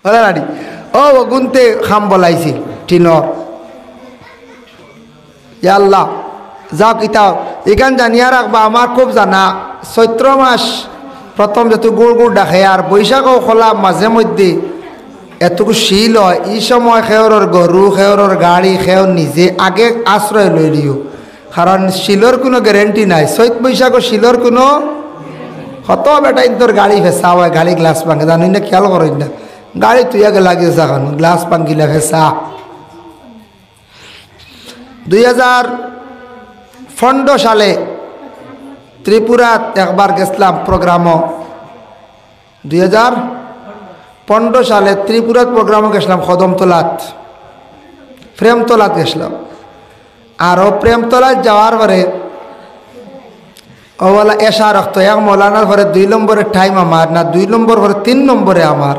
বলে নানি ও গুনতে খাম বলাইছি টিনর আল্লাহ যাও কিতাও এখান জানিয়া রাখবা আমার খুব জানা চৈত্র মাস প্রথম যত গুড় গুড় ডাকে আর বৈশাখও খোলা মাঝে মধ্যে এতটুকু শিল হয় এই সময় খেয়রর গরু খেয়রর গাড়ি খেয়র নিজে আগে আশ্রয় লই দিও কারণ শিলর কোনো গ্যারেন্টি নাই চৈত বৈশাখও শিলর কোনো কত বেটা তোর গাড়ি ফেসা হয় গাড়ি গ্লাস ভাঙে জানি না খেয়াল করেন না গাড়ি তুই আগে লাগিয়েছে এখন গ্লাস ভাঙিলে ফেসা 2015 সালে ত্রিপুরাত একবার গেছিলাম প্রোগ্রামও 2015 সালে ত্রিপুরাত প্রোগ্রামও গেছিলাম কদমতলাত প্রেমতলাত গেছিলাম আরও প্রেমতলাত যাওয়ার পরে ও বলা এসা রক্ত এক মৌলানার পরে 2 নম্বরের টাইম আমার না 2 নম্বর পরে 3 নম্বরে আমার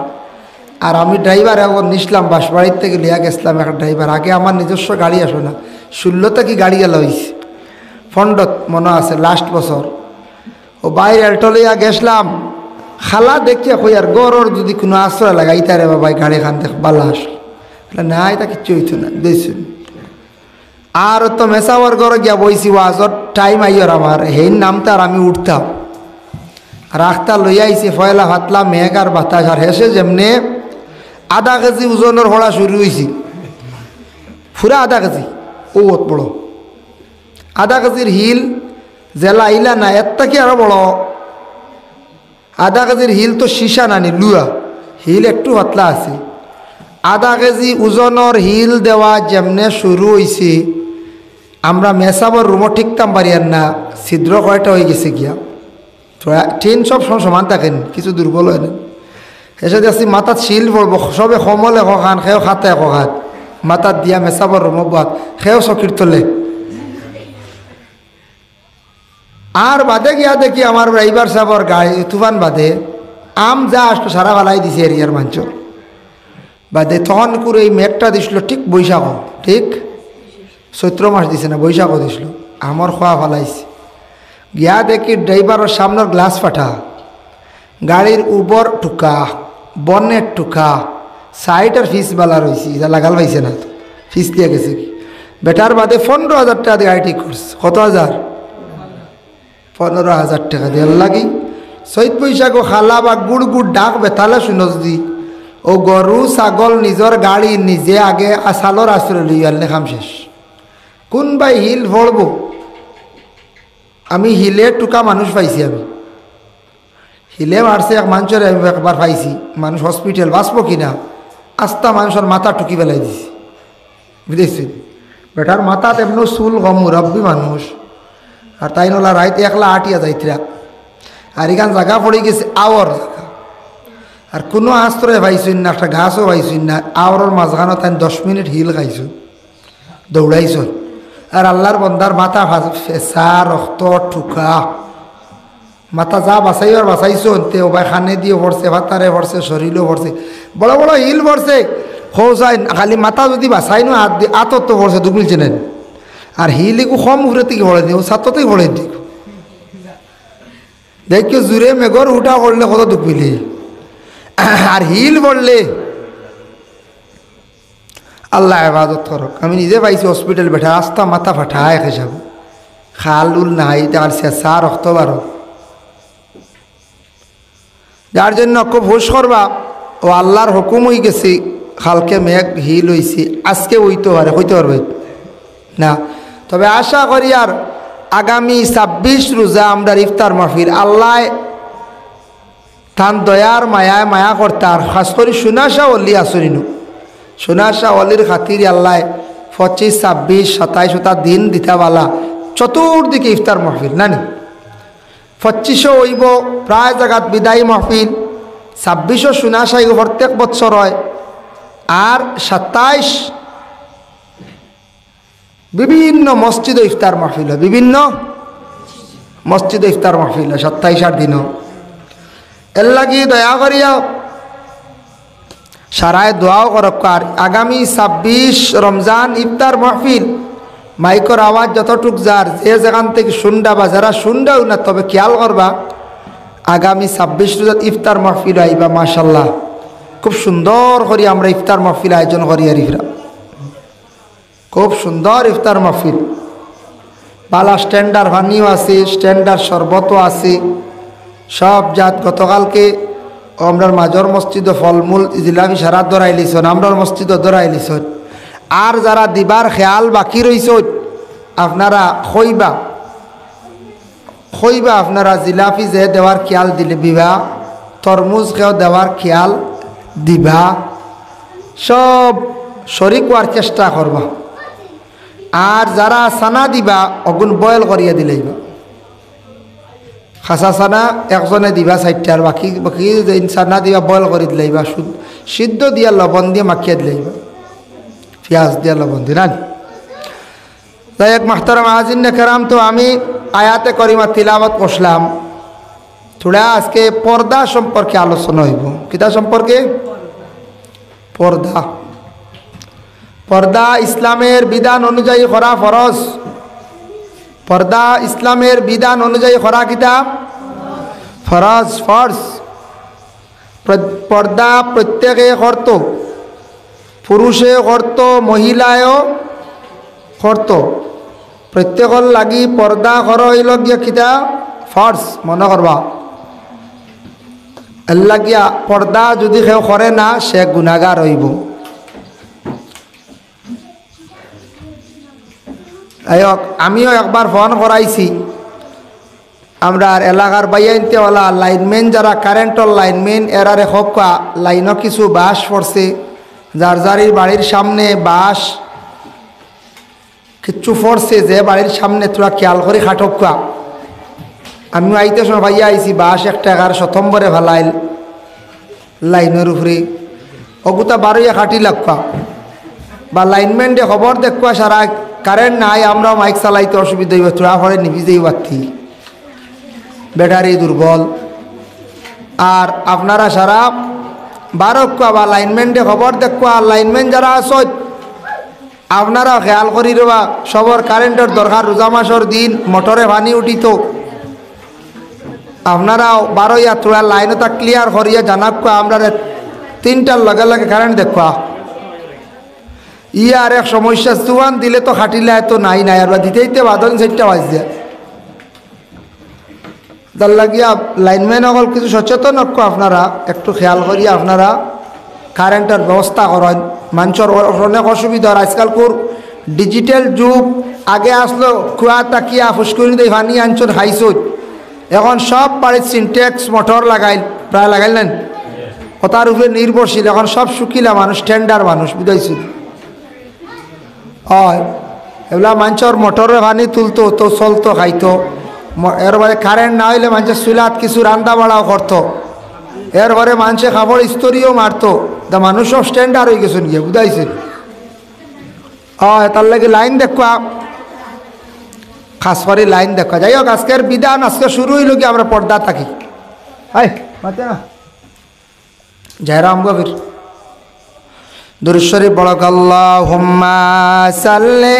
আর আমি ড্রাইভার এখন নিসলাম বাঁশবাড়ির থেকে লিয়া গেছিলাম একটা ড্রাইভার আগে আমার নিজস্ব গাড়ি আসো না 16 কি গাড়ি গেল হয়েছে ফন্ডত মনে আছে লাস্ট বছর ও বাইরে এল্টো লইয়া গেছিলাম খালা দেখিয়া কই আর গরর যদি কোনো আশ্রয় লাগাই তারে বাবাই গাড়ি খান দেখ বালা আসলো না এটা কিচ্ছু হইতো না দেখছেন আর তো মেসাওয়ার ঘরে গিয়া বইছি ওয়াজর টাইম আইয়র আমার হেই নামটা আর আমি উঠতাম রাখতা লইয়া আইছি ফয়লা হাতলা মেঘ আর বাতাস আর হেসে যেমনে আধা কেজি ওজনের হড়া শুরু হয়েছি পুরা আধা কেজি ও বড় আধা কেজির হিল জেলা ইলা না এর থেকে আরো বড় আধা কেজির হিল তো সীসা নানি লুয়া হিল একটু পাতলা আছে আধা কেজি ওজনের হিল দেওয়া যেমনে শুরু হয়েছে আমরা মেসাবর রুমও ঠিকতাম পারি আর না ছিদ্র কয়টা হয়ে গেছে গিয়া ট্রেন সব সমান থাকেন কিছু দুর্বল হয় না এসে দেখছি মাথাত শিল পড়ব সবে সমলে খান সেও খাতে খাত মাথাত দিয়া মেসাবর রুমো বাদ সেও চকির তোলে আর বাদে গিয়া দেখি আমার ড্রাইভার সাহেবর গাড়ি তুফান বাদে আম যা আসতো সারা ফালাই দিছে এরিয়ার মাঞ্চল বাদে তখন করে এই মেঘটা দিছিল ঠিক বৈশাখ ঠিক চৈত্র মাস দিছে না বৈশাখও দিছিল আমার খোয়া ফালাইছে গিয়া দেখি ড্রাইভারের সামনের গ্লাস ফাটা গাড়ির উপর টুকা বনের টুকা সাইডের ফিস বালা রয়েছে এটা লাগাল পাইছে না তো ফিস দিয়ে গেছে কি বেটার বাদে 15,000 টাকা দিয়ে গাড়ি ঠিক করছে কত হাজার 15,000 টাকা দিয়ে লাগি চৈত বৈশাখও খালা বা গুড় গুড় ডাক বেতালে শুনস দি ও গরু ছাগল নিজের গাড়ি নিজে আগে আসালর আশ্রয় লইয়াল লেখাম শেষ কোন বাই হিল ভরব আমি হিলে টুকা মানুষ পাইছি আমি হিলে মারছে এক মানুষের আমি একবার পাইছি মানুষ হসপিটাল বাঁচব কিনা আস্তা মানুষের মাথা টুকি বেলাই দিছি বুঝেছি বেটার মাথা তেমন চুল কম মুরব্বী মানুষ আর তাই নলা রাইত একলা আটিয়া যাইতরা আর এখান জায়গা পড়ে গেছে আওয়ার জায়গা আর কোনো আশ্রয় পাইছুন না একটা ঘাসও পাইছুন না আওয়ারের মাঝখানে তাই 10 মিনিট হিল খাইছুন দৌড়াইছুন আর আল্লাহর বন্দার মাথা ফেসা রক্ত ঠুকা মাথা যা বাঁচাইবার বাঁচাইছুন তে ওবাই খানে দিয়ে ভরছে ভাতারে ভরছে শরীরও ভরছে বড় বড় হিল ভরছে খোঁজাই খালি মাথা যদি বাঁচাই নো হাত দিয়ে আতর তো ভরছে দুগুল চেনেন আর হিলিকু কম ঘুরে থেকে ভরে দিও ছাত্রতেই ভরে দিক দেখিও জুড়ে মেঘর উঠা করলে কত দুঃখ পিলে আর হিল পড়লে আল্লাহ ইবাদত করক আমি নিজে পাইছি হসপিটাল বেঠা রাস্তা মাথা ফাটায় খেসাব খাল উল নাই তার শেষা রক্ত বারো যার জন্য খুব হুশ করবা ও আল্লাহর হুকুম হয়ে গেছে খালকে মেঘ হিল হয়েছে আজকে হইতে পারে হইতে পারবে না তবে আশা করি আর আগামী 26 রোজা আমরা ইফতার মাহফিল আল্লাহ তান দয়ার মায়ায় মায়া করতে আর খাস করি সুনাশা অলি আসরিনু সুনাশা অলির খাতির আল্লাহ 25, 26, 27 দিন দিতাওয়ালা চতুর্দিকে ইফতার মাহফিল নানি 25 হইব প্রায় জায়গাত বিদায়ী মাহফিল 26 সুনাশা প্রত্যেক বছর হয় আর 27 বিভিন্ন মসজিদে ইফতার মাহফিল হয় বিভিন্ন মসজিদে ইফতার মাহফিল হয় 27 দিনও এর লাগি দয়া করিয়া সারায় দোয়াও করক আর আগামী 26 রমজান ইফতার মাহফিল মাইকর আওয়াজ যতটুক যার যে যেখান থেকে শুনডা বা যারা শুনডাও না তবে খেয়াল করবা আগামী 26 রোজাত ইফতার মাহফিল আইবা মাশাল্লাহ খুব সুন্দর করে আমরা ইফতার মাহফিল আয়োজন করি আরিফরা, খুব সুন্দর ইফতার মাহফিল। বালা স্ট্যান্ডার পানিও আছে, স্ট্যান্ডার শরবতও আছে, সব জাত। গতকালকে আমরার মাজর মসজিদে ফলমূল জিলাপি সারা দরাই লিছন, আমরার মসজিদও দরাই লিছন। আর যারা দিবার খেয়াল বাকি রয়েছে আপনারা খইবা আপনারা জিলাপি যে দেওয়ার খেয়াল দিলে বিবা, তরমুজ খেয়েও দেওয়ার খেয়াল দিবা, সব শরিক হওয়ার চেষ্টা করবা। আর যারা সানা দিবা অগুন বয়েল করিয়া দিলেইবা, খাসা সানা একজনে দিবা 4টা, আর বাকি সানা দিবা বয়েল করে দিলেইবা, সিদ্ধ দিয়া লবণ দিয়ে মাখিয়ে দিলেইবা, পেঁয়াজ দিয়া লবণ দিয়ে না। তাই এক মাহতারাম আজিন কেরাম, তো আমি আয়াতে করিমা তিলাওয়াত করলাম। থোড়া আজকে পর্দা সম্পর্কে আলোচনা হইব। কিতা সম্পর্কে? পর্দা। পর্দা ইসলামের বিধান অনুযায়ী করা ফরজ। পর্দা ইসলামের বিধান অনুযায়ী করা কিতা? ফরজ, ফরজ। পর্দা প্রত্যেকে করত, পুরুষে করত, মহিলায়ও করত। প্রত্যেকর লাগি পর্দা করা হইল গিয়া কিতা? ফরজ। মনে করবা আল্লাহ গিয়া পর্দা যদি কেউ করে না সে গুনাহগার হইব। আমিও একবার ফোন করাইছি, আমরা এলাকার বাইয়াইনতেওয়ালা লাইনম্যান যারা কারেন্টর লাইনম্যান এরারে হকা লাইনও কিছু বাস পড়ছে, যার যারির বাড়ির সামনে বাস কিচ্ছু পড়ছে, যে বাড়ির সামনে তোরা খেয়াল করে খাটকা। আমিও আইতে সময় ভাইয়া আইছি, বাস একটা 11 শতম্বরে ভালাইল লাইনের উপরে, অগুতা বারোইয়া খাটি লাগবা। বা লাইনম্যানটে খবর দেখবা সারা কারেন্ট নাই, আমরাও মাইক চালাইতে অসুবিধা হইব, তোরা ঘরে নিভি যাই বাতি, ব্যাটারি দুর্বল। আর আপনারা সারা বারক্কা বা লাইনম্যানটে খবর দেখবা, লাইনম্যান যারা আস আপনারা খেয়াল করি রবা, সবর কারেন্টের দরকার। রোজা মাসের দিন মোটরে পানি উঠিত, আপনারাও বারোইয়া তোরা লাইনটা ক্লিয়ার করিয়া জানাক্কা, আমরা 3টার লগে লগে কারেন্ট দেখবা। আর এক সমস্যা, চুয়ান দিলে তো খাটিলে এত নাই নাই, আর দিতেইতে বাদন 4টা বাজছে। তার লাগিয়া লাইনম্যান অকল কিছু সচেতন হক, আপনারা একটু খেয়াল করিয়া আপনারা কারেন্টের ব্যবস্থা করেন। মানুষের অনেক অসুবিধা। আজকালকুর ডিজিটাল যুগ, আগে আসলো কুয়া তাকিয়া ফুসকুনি দিয়ে পানি আনছন খাইছুন, এখন সব বাড়ির সিনটেক্স মোটর লাগাইল, প্রায় লাগাইলেন, কথার উপরে নির্ভরশীল। এখন সব শুকিলা মানুষ, টেন্ডার মানুষ, বুঝাইছি। হয় এগুলা মানুষের মোটরে পানি তুলতো তো চলতো, খাইতো। এরপরে কারেন্ট না হইলে মানুষের চুলাত কিছু রান্না বাড়াও করতো, এরপরে মানুষে খাবার স্তরিও মারতো। তা মানুষও স্ট্যান্ডার্ড হয়ে গেছেন গিয়ে, বুঝাইছেন। হয় তার লাগে লাইন দেখা, খাস করে লাইন দেখা। যাই হোক, আজকের বিধান আজকে শুরু হইল কি আমরা পর্দা থাকি। মাতে না যাইরাম গভীর দুরূদ শরীফ পড়ক। আল্লাহুম্মা সাল্লি